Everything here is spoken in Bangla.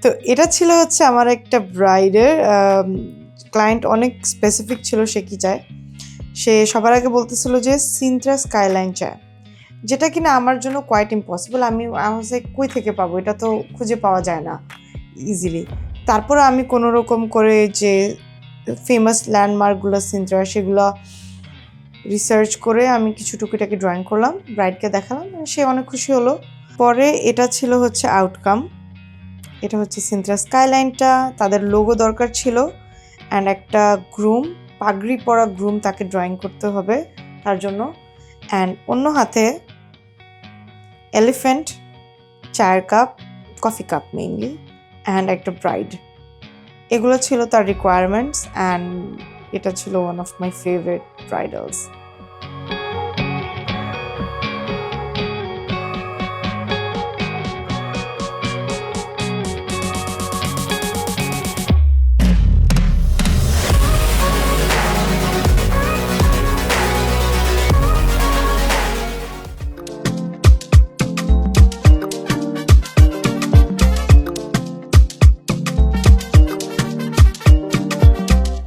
তো এটা ছিল হচ্ছে আমার একটা ব্রাইডের ক্লায়েন্ট, অনেক স্পেসিফিক ছিল সে কি চায়। সে সবার আগে বলতেছিল যে সিন্থ্রা স্কাইলাইন চায়, যেটা কিনা আমার জন্য কোয়াইট ইম্পসিবল। আমি কই থেকে পাবো, এটা তো খুঁজে পাওয়া যায় না ইজিলি। তারপরে আমি কোনো রকম করে যে ফেমাস ল্যান্ডমার্কগুলো সিন্থ্রা, সেগুলো রিসার্চ করে আমি কিছু টুকিটাকি ড্রয়িং করলাম, ব্রাইডকে দেখালাম, সে অনেক খুশি হলো। পরে এটা ছিল হচ্ছে আউটকাম। এটা হচ্ছে সিন্থ্রা স্কাইলাইনটা, তাদের লোগো দরকার ছিল, অ্যান্ড একটা গ্রুম, পাগড়ি পরা গ্রুম, তাকে ড্রয়িং করতে হবে তার জন্য। অ্যান্ড অন্য হাতে এলিফ্যান্ট, চায়ের cup, coffee cup mainly, and একটা ব্রাইড। এগুলো ছিল তার রিকোয়ারমেন্টস, অ্যান্ড এটা ছিল ওয়ান অফ মাই ফেভারিট ব্রাইডালস।